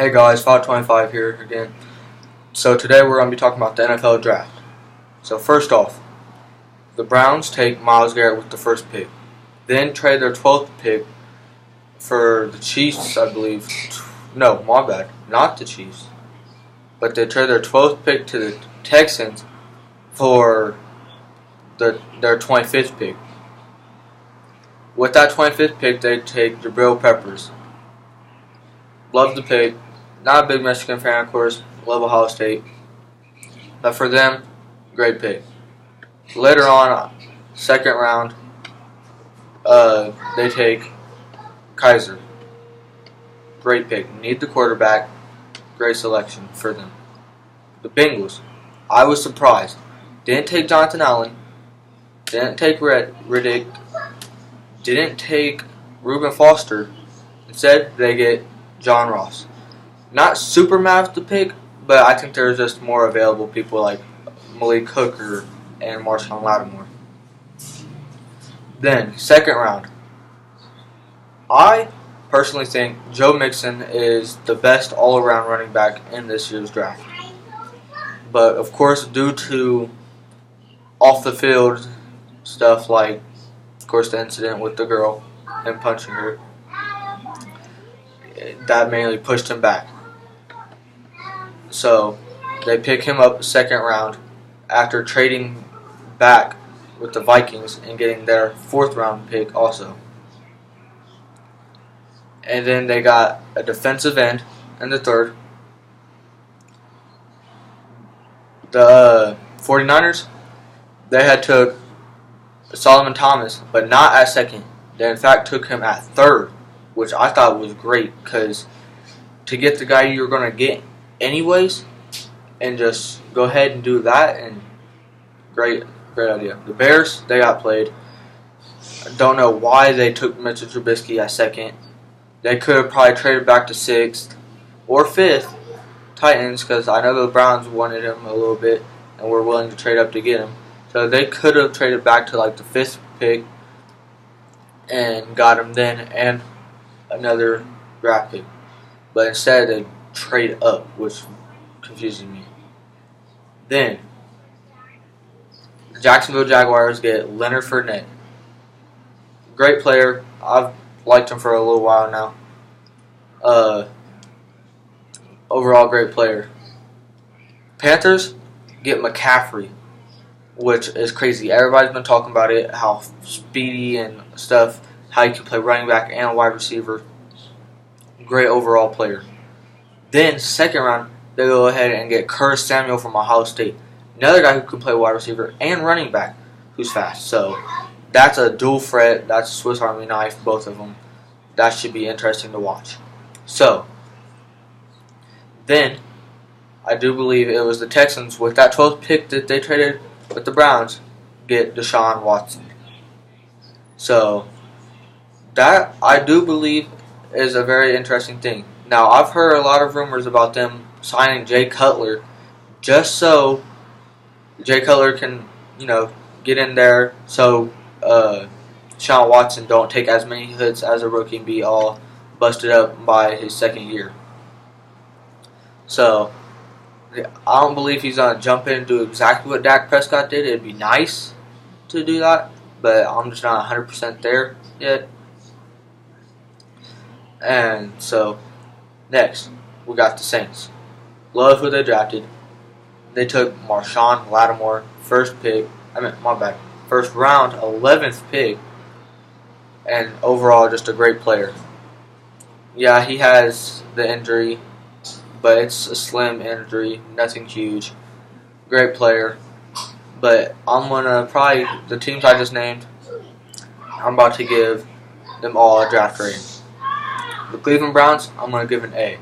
Hey guys, 525 here again. So today we're going to be talking about the NFL draft. So first off, the Browns take Myles Garrett with the first pick. Then trade their 12th pick for the Chiefs, I believe. No, my bad. Not the Chiefs. But they trade their 12th pick to the Texans for their 25th pick. With that 25th pick, they take Jabril Peppers. Love the pick. Not a big Michigan fan, of course. Love Ohio State. But for them, great pick. Later on, second round, they take Kaiser. Great pick. Need the quarterback. Great selection for them. The Bengals. I was surprised. Didn't take Jonathan Allen. Didn't take Riddick. Didn't take Reuben Foster. Instead, they get John Ross. Not super mad at the pick, but I think there's just more available people like Malik Hooker and Marshawn Lattimore. Then, second round. I personally think Joe Mixon is the best all-around running back in this year's draft. But, of course, due to off-the-field stuff like, of course, the incident with the girl and punching her, that mainly pushed him back. So they pick him up second round after trading back with the Vikings and getting their fourth round pick also. And then they got a defensive end in the third. The 49ers, they had took Solomon Thomas, but not at second. They in fact took him at third, which I thought was great because to get the guy you're going to get anyways and just go ahead and do that, and great idea. The Bears, they got played. I don't know why they took Mitchell Trubisky at second. They could have probably traded back to sixth or fifth. Titans, because I know the Browns wanted him a little bit and were willing to trade up to get him. So they could have traded back to like the fifth pick and got him then and another draft pick. But instead they trade up, which confuses me. Then the Jacksonville Jaguars get Leonard Fournette. Great player. I've liked him for a little while now. Overall great player. Panthers get McCaffrey, which is crazy. Everybody's been talking about it, how speedy and stuff, how he can play running back and wide receiver. Great overall player. Then, second round, they go ahead and get Curtis Samuel from Ohio State. Another guy who can play wide receiver and running back who's fast. So, that's a dual threat. That's a Swiss Army knife, both of them. That should be interesting to watch. So, then, I do believe it was the Texans, with that 12th pick that they traded with the Browns, get Deshaun Watson. So, that, I do believe, is a very interesting thing. Now, I've heard a lot of rumors about them signing Jay Cutler just so Jay Cutler can, get in there so Deshaun Watson don't take as many hits as a rookie and be all busted up by his second year. So, I don't believe he's going to jump in and do exactly what Dak Prescott did. It'd be nice to do that, but I'm just not 100% there yet. And so, next, we got the Saints. Love who they drafted. They took Marshawn Lattimore, first round, 11th pick, and overall just a great player. Yeah, he has the injury, but it's a slim injury, nothing huge. Great player. But I'm going to probably, the teams I just named, I'm about to give them all a draft rating. The Cleveland Browns, I'm going to give an A.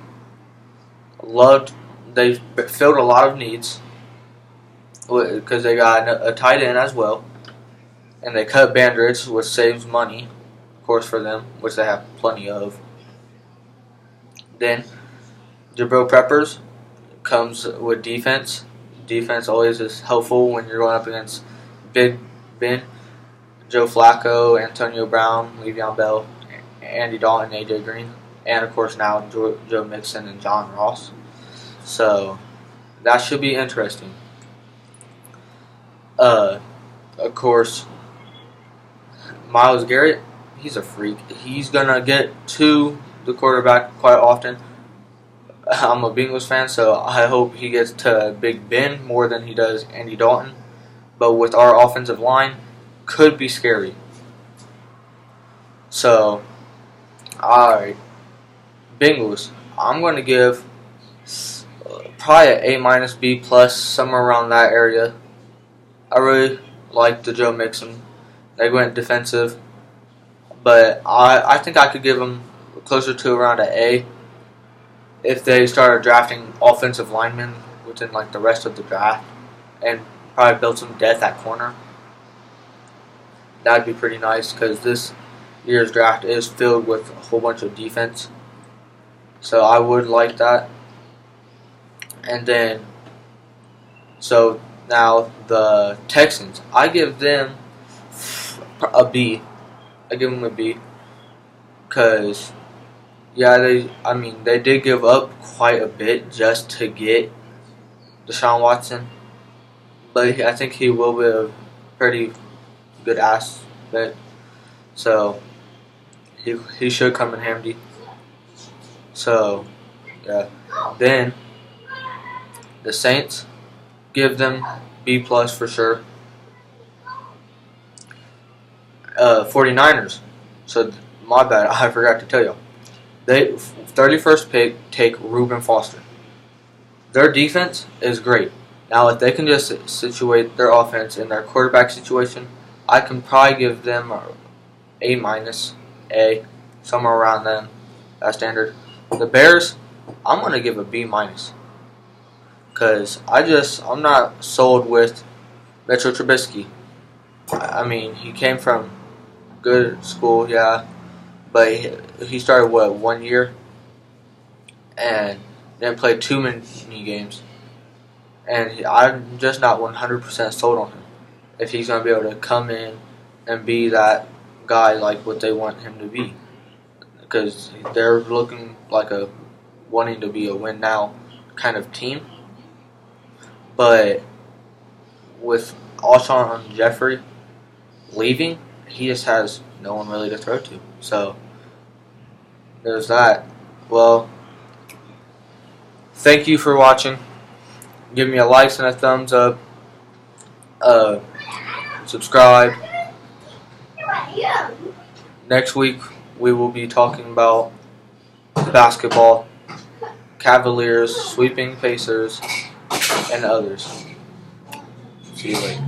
They filled a lot of needs because they got a tight end as well. And they cut Bandridge, which saves money, of course, for them, which they have plenty of. Then, Jabril Peppers comes with defense. Defense always is helpful when you're going up against Big Ben, Joe Flacco, Antonio Brown, Le'Veon Bell, Andy Dalton, AJ Green. and of course now Joe Mixon and John Ross. So that should be interesting. Of course, Myles Garrett, he's a freak. He's gonna get to the quarterback quite often. I'm a Bengals fan, so I hope he gets to Big Ben more than he does Andy Dalton. But with our offensive line, could be scary. So, alright, Bengals. I'm going to give probably an A minus B plus, somewhere around that area. I really like the Joe Mixon. They went defensive, but I think I could give them closer to around an A if they started drafting offensive linemen within like the rest of the draft and probably build some depth at corner. That'd be pretty nice because this year's draft is filled with a whole bunch of defense. So I would like that. And then, so now the Texans, I give them a B. I give them a B because, yeah, they did give up quite a bit just to get Deshaun Watson, but I think he will be a pretty good asset. So he should come in handy. So yeah, then the Saints, give them B plus for sure. 49ers. So my bad, I forgot to tell you. They 31st pick take Reuben Foster. Their defense is great. Now if they can just situate their offense in their quarterback situation, I can probably give them A minus, A, somewhere around then, that standard. The Bears, I'm gonna give a B minus, cause I'm not sold with Mitchell Trubisky. I mean, he came from good school, yeah, but he started 1 year and then played too many games, and I'm just not 100% sold on him. If he's gonna be able to come in and be that guy like what they want him to be, because they're looking like wanting to be a win now kind of team, but with Alshon Jeffrey leaving, he just has no one really to throw to. So there's that. Well, thank you for watching. Give me a like and a thumbs up. Subscribe. Next week we will be talking about basketball, Cavaliers, sweeping Pacers, and others. See you later.